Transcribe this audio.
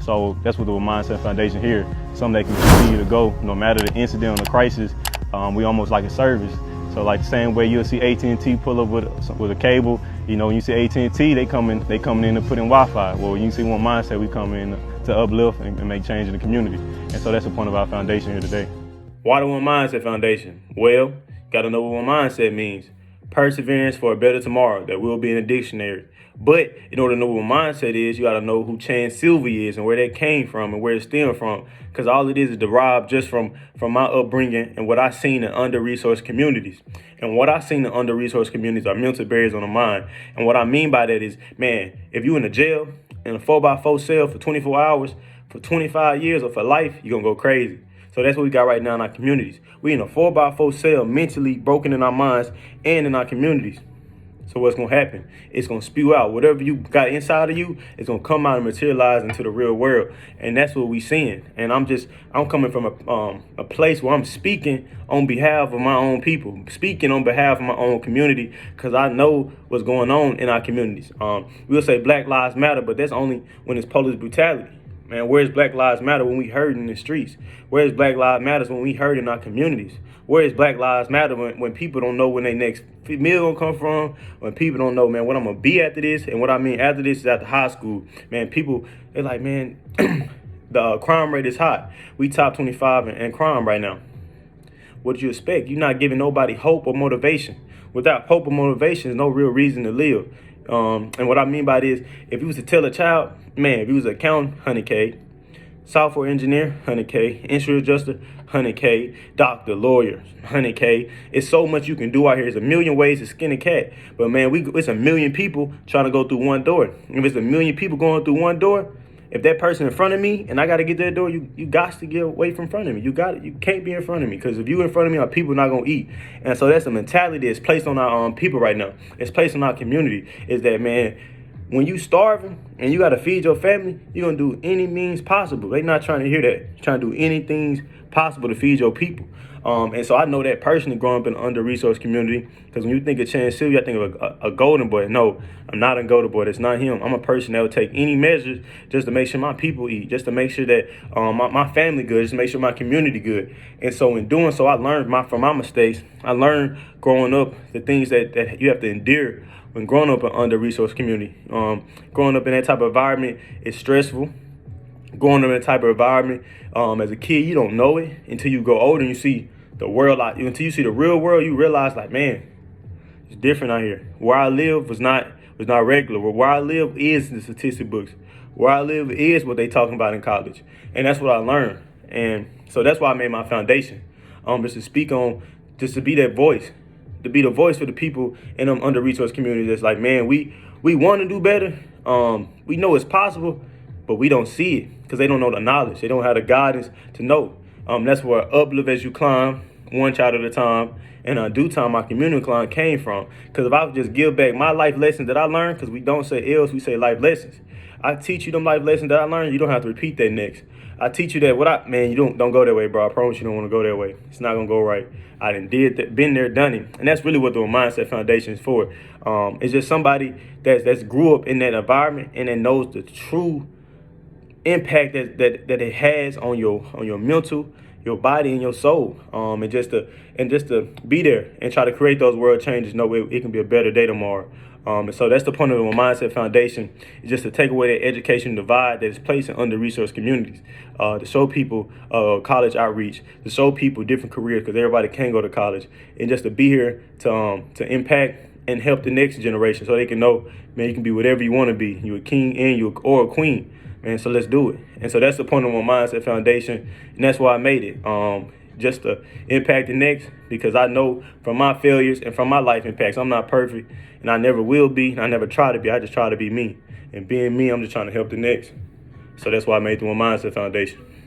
So that's what the OneMindSet Foundation here, something that can continue to go no matter the incident or the crisis. We almost like a service. So like the same way you'll see AT&T pull up with a cable, you know, when you see AT&T, they coming in to put in Wi-Fi. Well, you see OneMindSet, we come in to uplift and make change in the community. And so that's the point of our foundation here today. Why the OneMindSet Foundation? Well, got to know what OneMindSet means. Perseverance for a better tomorrow. That will be in the dictionary. But in order to know what mindset is, you got to know who Chan Sylvie is and where that came from and where it stemmed from. Because all it is derived just from my upbringing and what I've seen in under-resourced communities. And what I've seen in under-resourced communities are mental barriers on the mind. And what I mean by that is, man, if you're in a jail, in a 4x4 cell for 24 hours, for 25 years, or for life, you're going to go crazy. So that's what we got right now in our communities. We in a 4x4 cell, mentally broken in our minds and in our communities. So what's going to happen? It's going to spew out. Whatever you got inside of you, it's going to come out and materialize into the real world. And that's what we seeing. And I'm coming from a place where I'm speaking on behalf of my own people, speaking on behalf of my own community, because I know what's going on in our communities. We'll say Black Lives Matter, but that's only when it's police brutality. Man, where's Black Lives Matter when we hurt in the streets? Where's Black Lives Matter when we hurt in our communities? Where is Black Lives Matter when people don't know when their next meal gonna come from? When people don't know, man, what I'm gonna be after this? And what I mean after this is after high school. Man, people, they're like, man, the crime rate is hot. We top 25 in crime right now. What do you expect? You're not giving nobody hope or motivation. Without hope or motivation, there's no real reason to live. And what I mean by this, if you was to tell a child, man, if you was an accountant, 100K, software engineer, 100K, insurance adjuster, 100K, doctor, lawyer, 100K. It's so much you can do out here. There's a million ways to skin a cat. But man, it's a million people trying to go through one door. If it's a million people going through one door, if that person in front of me and I got to get to that door, you got to get away from front of me. You can't be in front of me, because if you in front of me, our people not going to eat. And so that's a mentality that's placed on our people right now. It's placed on our community, is that, man, when you starving and you got to feed your family, you're going to do any means possible. They're not trying to hear that. You're trying to do anything possible to feed your people. And so I know that personally growing up in an under-resourced community, because when you think of Chan Sylvia, I think of a golden boy. No, I'm not a golden boy. That's not him. I'm a person that will take any measures just to make sure my people eat, just to make sure that my family good, just to make sure my community good. And so in doing so, I learned from my mistakes. I learned growing up the things that you have to endure when growing up in an under-resourced community. Growing up in that type of environment is stressful. Growing up in that type of environment, as a kid, you don't know it until you go older and you see the world. Until you see the real world, you realize, like, man, it's different out here. Where I live was not regular. Where I live is the statistic books. Where I live is what they talking about in college, and that's what I learned. And so that's why I made my foundation, just to speak on, just to be that voice, to be the voice for the people in them under-resourced communities. That's like, man, we want to do better. We know it's possible, but we don't see it because they don't know the knowledge. They don't have the guidance to know. That's where uplift as you climb, one child at a time, and in due time, my community climb came from. Because if I would just give back my life lessons that I learned, because we don't say else, we say life lessons. I teach you them life lessons that I learned. You don't have to repeat that next. I teach you that you don't go that way, bro. I promise you don't want to go that way. It's not gonna go right. I been there, done it, and that's really what the OneMindSet Foundation is for. It's just somebody that's grew up in that environment and that knows the true impact that it has on your mental, your body, and your soul. And just to be there and try to create those world changes. No way it can be a better day tomorrow. And so that's the point of the OneMindSet Foundation, is just to take away that education divide that is placed in under-resourced communities, to show people college outreach, to show people different careers, because everybody can go to college, and just to be here to impact and help the next generation, so they can know, man, you can be whatever you want to be. You're a king or a queen, and so let's do it. And so that's the point of OneMindSet Foundation, and that's why I made it. Just to impact the next, because I know from my failures and from my life impacts, I'm not perfect, and I never will be, and I never try to be. I just try to be me. And being me, I'm just trying to help the next. So that's why I made the OneMindSet Foundation.